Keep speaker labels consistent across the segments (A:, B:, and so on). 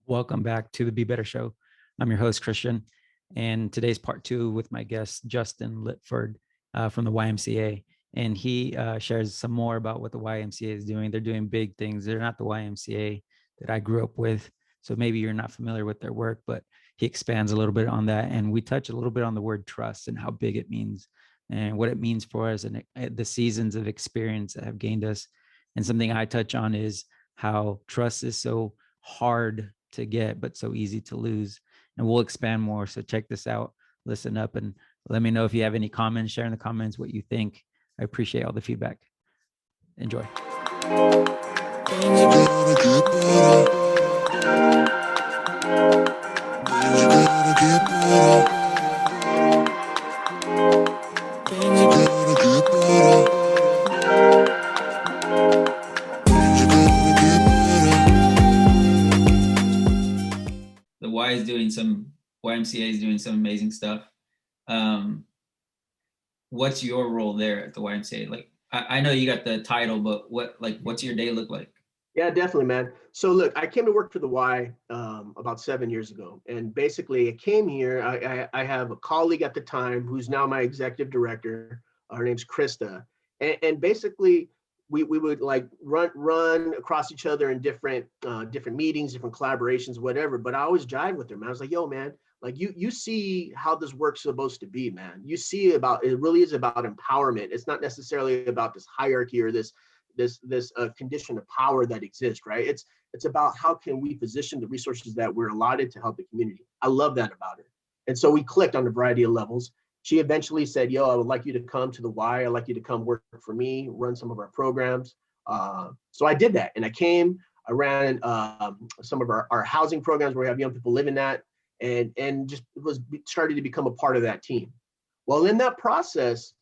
A: Welcome back to the Be Better Show. I'm your host, Christian, and today's part two with my guest, Justin Litford from the YMCA. And he shares some more about what the YMCA is doing. They're doing big things. They're not the YMCA that I grew up with. So maybe you're not familiar with their work, but he expands a little bit on that. And we touch a little bit on the word trust and how big it means and what it means for us and the seasons of experience that have gained us. And something I touch on is how trust is so hard to get, but so easy to lose. And we'll expand more. So check this out, listen up, and let me know if you have any comments, share in the comments what you think. I appreciate all the feedback. Enjoy. The YMCA is doing some amazing stuff. What's your role there at the YMCA? Like, I know you got the title, but what's your day look like?
B: Yeah, definitely, man. So look, I came to work for the Y about 7 years ago. And basically I came here, I have a colleague at the time who's now my executive director. Her name's Krista. And basically we would like run across each other in different meetings, different collaborations, whatever. But I always jive with her, man. I was like, yo, man, like you see how this work's supposed to be, man. You see it really is about empowerment. It's not necessarily about this hierarchy or this condition of power that exists, right? It's about how can we position the resources that we're allotted to help the community. I love that about her. And so we clicked on a variety of levels. She eventually said, yo, I would like you to come to the Y. I'd like you to come work for me, run some of our programs. So I did that. And I came, I ran some of our housing programs where we have young people living at, and just started to become a part of that team. Well, in that process,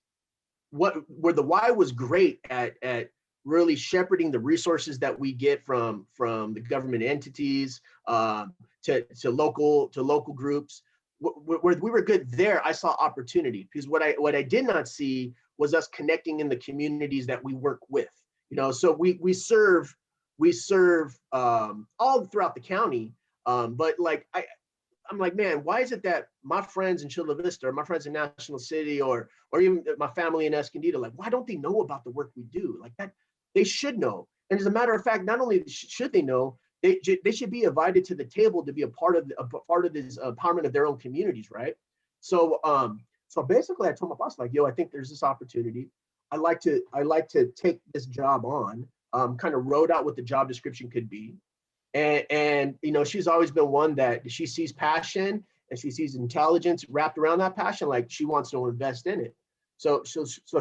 B: where the Y was great at really shepherding the resources that we get from the government entities to local groups. Where we were good there, I saw opportunity, because what I did not see was us connecting in the communities that we work with. So we serve all throughout the county, but like I'm like, man, why is it that my friends in Chula Vista, or my friends in National City, or even my family in Escondido, like, why don't they know about the work we do? Like that, they should know. And as a matter of fact, not only should they know, they should be invited to the table to be a part of this empowerment of their own communities, right? So basically, I told my boss, like, yo, I think there's this opportunity. I like to take this job on. Kind of wrote out what the job description could be. And she's always been one that she sees passion and she sees intelligence wrapped around that passion, like she wants to invest in it. So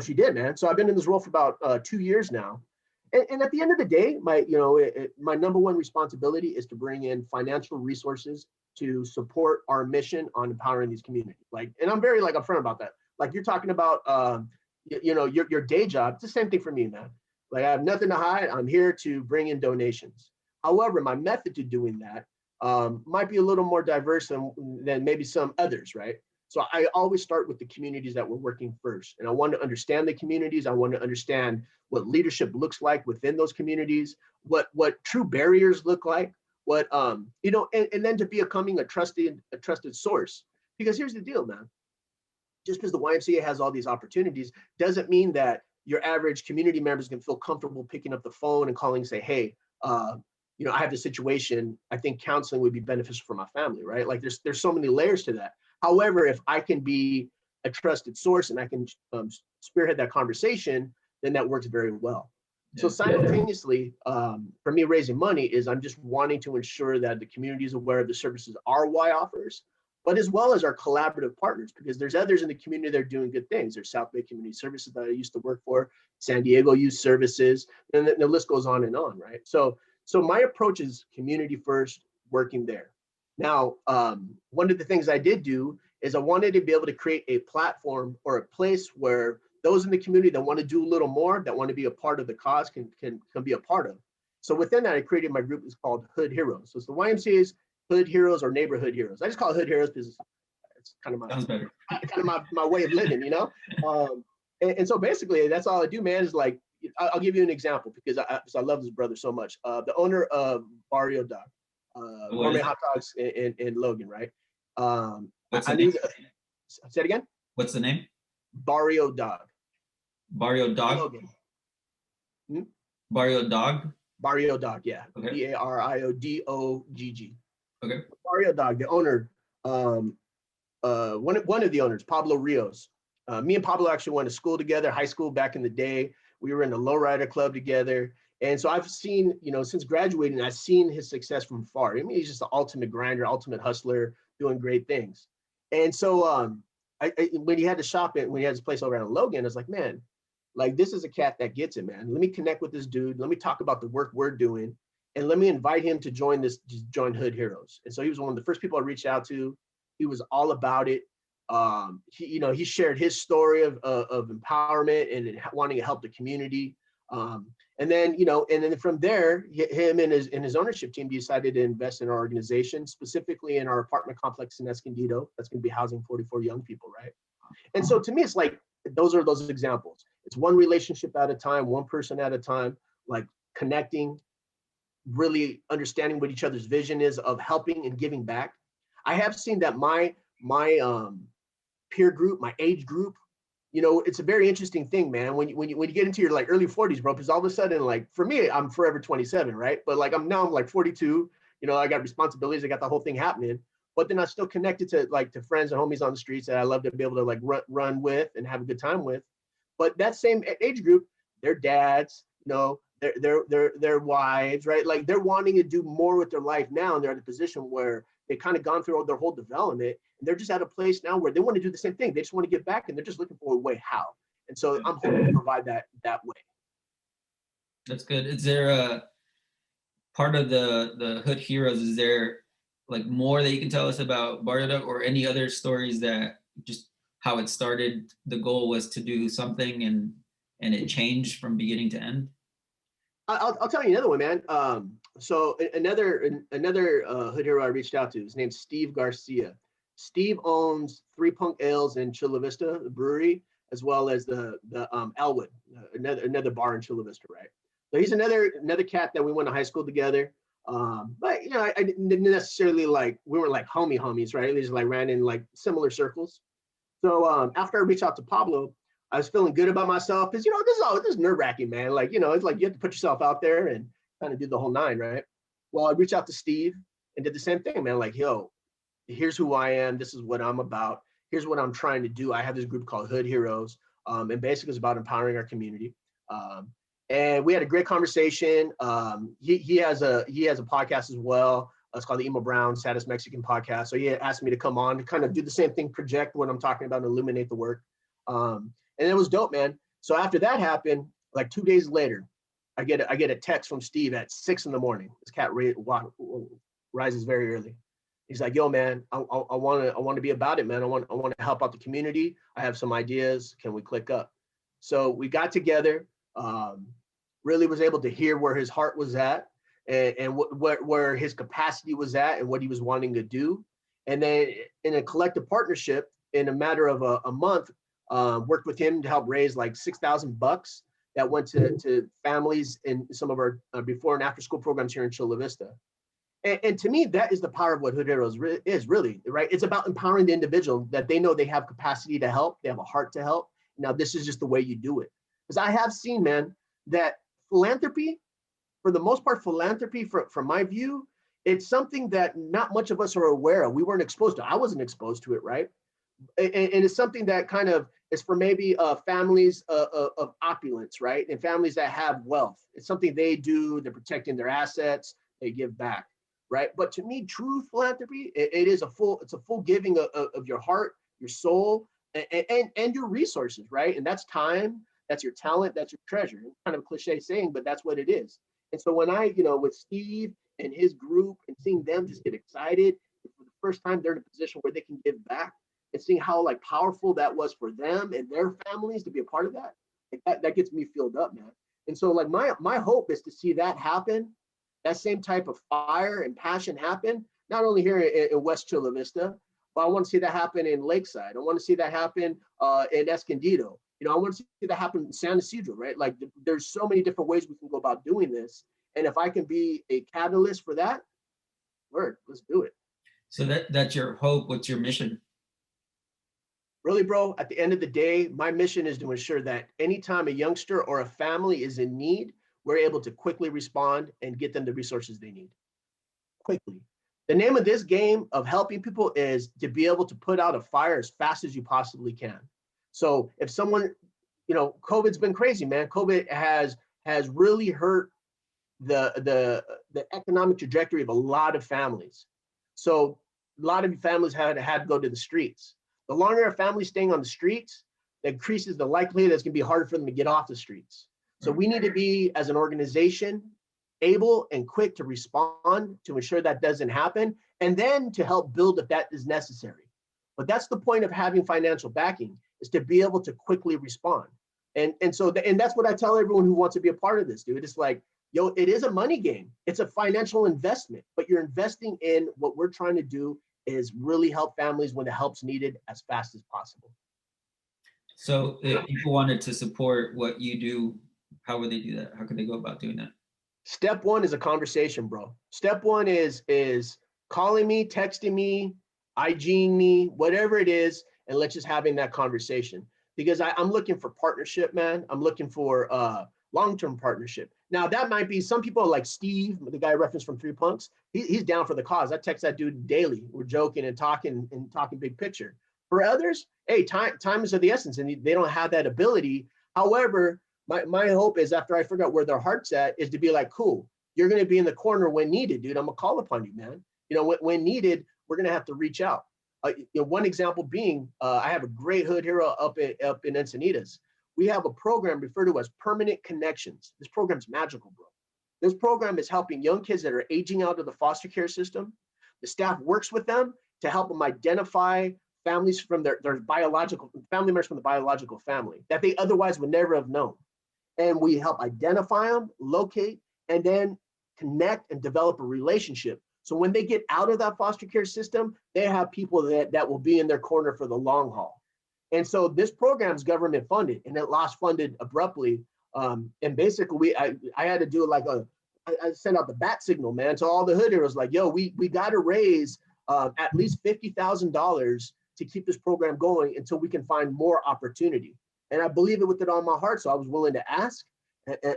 B: she did, man. So I've been in this role for about 2 years now. And at the end of the day, my number one responsibility is to bring in financial resources to support our mission on empowering these communities. And I'm very upfront about that. Like, you're talking about your day job. It's the same thing for me, man. Like, I have nothing to hide. I'm here to bring in donations. However, my method to doing that might be a little more diverse than maybe some others, right? So I always start with the communities that we're working first. And I want to understand the communities. I want to understand what leadership looks like within those communities, what true barriers look like, and then to becoming a trusted source. Because here's the deal, man. Just because the YMCA has all these opportunities doesn't mean that your average community members can feel comfortable picking up the phone and calling and say, hey, I have this situation. I think counseling would be beneficial for my family, right? Like, there's so many layers to that. However, if I can be a trusted source and I can spearhead that conversation, then that works very well. Yeah. So simultaneously, for me, raising money is I'm just wanting to ensure that the community is aware of the services our Y offers, but as well as our collaborative partners, because there's others in the community that are doing good things. There's South Bay Community Services that I used to work for, San Diego Youth Services, and the list goes on, right? So my approach is community first, working there. Now, one of the things I did do is I wanted to be able to create a platform or a place where those in the community that want to do a little more, that want to be a part of the cause can be a part of. So within that, I created my group. It's called Hood Heroes. So it's the YMCA's Hood Heroes or Neighborhood Heroes. I just call it Hood Heroes because it's kind of my way of living, And so basically, that's all I do, man, is like, I'll give you an example because I love this brother so much. The owner of Barrio Doc,
C: What is
B: gourmet
C: it?
B: hot dogs in Logan, right?
C: What's the
B: I
C: name?
B: knew. Say it again.
C: What's the name?
B: Barrio Dog
C: Barrio
B: in
C: Dog.
B: Logan. Hmm?
C: Barrio Dog.
B: Barrio Dog, yeah.
C: Okay.
B: Bariodogg.
C: Okay.
B: Barrio Dog, the owner, um, one of the owners, Pablo Rios. Me and Pablo actually went to school together, high school back in the day. We were in the lowrider club together. And so I've seen, since graduating, I've seen his success from far. I mean, he's just the ultimate grinder, ultimate hustler, doing great things. And so when he had to shop it, when he had his place over in Logan, I was like, man, like this is a cat that gets it, man. Let me connect with this dude. Let me talk about the work we're doing. And let me invite him to join Hood Heroes. And so he was one of the first people I reached out to. He was all about it. He shared his story of empowerment and wanting to help the community. And then from there, him and his ownership team decided to invest in our organization, specifically in our apartment complex in Escondido. That's going to be housing 44 young people, right? And so to me, it's like those are those examples. It's one relationship at a time, one person at a time, like connecting, really understanding what each other's vision is of helping and giving back. I have seen that my peer group, my age group, it's a very interesting thing, man. When you get into your like early 40s, bro, because all of a sudden, like for me, I'm forever 27, right? But like I'm like 42. I got responsibilities, I got the whole thing happening. But then I'm still connected to friends and homies on the streets that I love to be able to like run with and have a good time with. But that same age group, their dads, their wives, right? Like they're wanting to do more with their life now, and they're in a position where they kind of gone through their whole development, and they're just at a place now where they want to do the same thing. They just want to get back, and they're just looking for a way how. And so I'm hoping to provide that way.
C: That's good. Is there a part of the Hood Heroes? Is there like more that you can tell us about Barrio Dog or any other stories that just how it started? The goal was to do something and it changed from beginning to end.
B: I'll tell you another one, man. So another Hood hero I reached out to, his name's Steve Garcia. Steve owns Three Punk Ales in Chula Vista, the brewery, as well as the Elwood, another bar in Chula Vista, right? So he's another cat that we went to high school together. But I didn't necessarily we weren't like homies, right? We just like ran in like similar circles. So after I reached out to Pablo, I was feeling good about myself because this is nerve-wracking, man. Like it's like you have to put yourself out there and kind of do the whole nine, right? Well, I reached out to Steve and did the same thing, man. Like, yo, here's who I am. This is what I'm about. Here's what I'm trying to do. I have this group called Hood Heroes, and basically it's about empowering our community. And we had a great conversation. He has a podcast as well. It's called the Emo Brown Saddest Mexican Podcast. So he asked me to come on to kind of do the same thing, project what I'm talking about, and illuminate the work. And it was dope, man. So after that happened, like 2 days later, I get a text from Steve at 6 a.m. This cat rises very early. He's like, "Yo, man, I want to be about it, man. I want to help out the community. I have some ideas. Can we click up?" So we got together. Really was able to hear where his heart was at and where his capacity was at and what he was wanting to do. And then in a collective partnership, in a matter of a month, worked with him to help raise like $6,000 that went to families in some of our before and after school programs here in Chula Vista. And to me, that is the power of what Hood Heroes is really, right? It's about empowering the individual that they know they have capacity to help, they have a heart to help. Now, this is just the way you do it. Because I have seen, man, that philanthropy, for the most part, from my view, it's something that not much of us are aware of. We weren't exposed to. I wasn't exposed to it, right? And it's something that kind of is for maybe families of opulence, right? And families that have wealth. It's something they do. They're protecting their assets. They give back, right? But to me, true philanthropy, it's a full giving of your heart, your soul, and your resources, right? And that's time, that's your talent, that's your treasure. It's kind of a cliche saying, but that's what it is. And so when I, with Steve and his group and seeing them just get excited for the first time, they're in a position where they can give back and seeing how like powerful that was for them and their families to be a part of that, like that gets me filled up, man. And so like my hope is to see that happen, that same type of fire and passion happen, not only here in West Chula Vista, but I want to see that happen in Lakeside. I want to see that happen in Escondido. I want to see that happen in San Isidro, right? Like there's so many different ways we can go about doing this. And if I can be a catalyst for that, Word, let's do it.
C: So that's your hope. What's your mission?
B: Really, bro, at the end of the day, my mission is to ensure that anytime a youngster or a family is in need, we're able to quickly respond and get them the resources they need quickly. The name of this game of helping people is to be able to put out a fire as fast as you possibly can. So if someone, COVID's been crazy, man. COVID has really hurt the economic trajectory of a lot of families. So a lot of families had to go to the streets. The longer a family's staying on the streets, that increases the likelihood that it's going to be harder for them to get off the streets. So we need to be, as an organization, able and quick to respond to ensure that doesn't happen, and then to help build if that is necessary. But that's the point of having financial backing, is to be able to quickly respond. And that's what I tell everyone who wants to be a part of this, dude. It's like, yo, it is a money game. It's a financial investment, but you're investing in what we're trying to do is really help families when the help's needed as fast as possible.
C: So if people wanted to support what you do, how would they do that? How could they go about doing that?
B: Step one is a conversation, bro. Step one is calling me, texting me, IGing me, whatever it is, and let's just having that conversation. Because I'm looking for partnership, man. I'm looking for long-term partnership. Now that might be some people like Steve, the guy I referenced from Three Punks. He's down for the cause. I text that dude daily. We're joking and talking big picture. For others, hey, time is of the essence, and they don't have that ability. However, my hope is after I figure out where their heart's at is to be like, cool, you're going to be in the corner when needed, dude. I'm going to call upon you, man. When needed, we're going to have to reach out. One example being, I have a great hood hero up in Encinitas. We have a program referred to as Permanent Connections. This program's magical, bro. This program is helping young kids that are aging out of the foster care system. The staff works with them to help them identify families from their biological family members from the biological family that they otherwise would never have known. And we help identify them, locate, and then connect and develop a relationship. So when they get out of that foster care system, they have people that will be in their corner for the long haul. And so this program is government funded, and it lost funded abruptly. And basically, I had to do I sent out the bat signal, man, to all the hood heroes, like, yo, we got to raise at least $50,000 to keep this program going until we can find more opportunity. And I believe it with it all my heart, so I was willing to ask.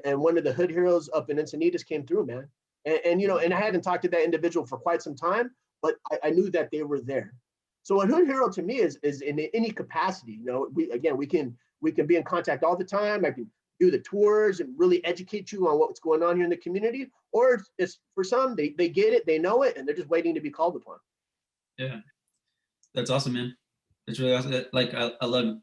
B: And one of the hood heroes up in Encinitas came through, man. And I hadn't talked to that individual for quite some time, but I knew that they were there. So a hood hero to me is in any capacity. We can be in contact all the time. I can do the tours and really educate you on what's going on here in the community. Or it's for some, they get it, they know it, and they're just waiting to be called upon.
C: Yeah, that's awesome, man. It's really awesome. Like I love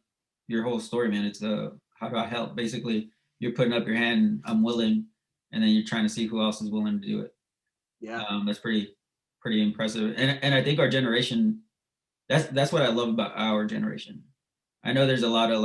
C: your whole story, man. It's how do I help? Basically, you're putting up your hand, I'm willing, and then you're trying to see who else is willing to do it.
B: Yeah,
C: that's pretty impressive. And I think our generation, that's what I love about our generation. I know there's a lot of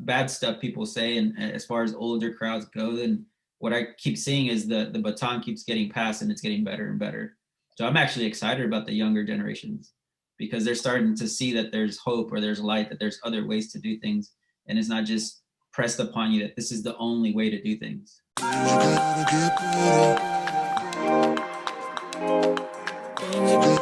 C: bad stuff people say, and as far as older crowds go, and what I keep seeing is the baton keeps getting passed, and it's getting better and better. So I'm actually excited about the younger generations, because they're starting to see that there's hope, or there's light, that there's other ways to do things, and it's not just pressed upon you that this is the only way to do things. You gotta get good.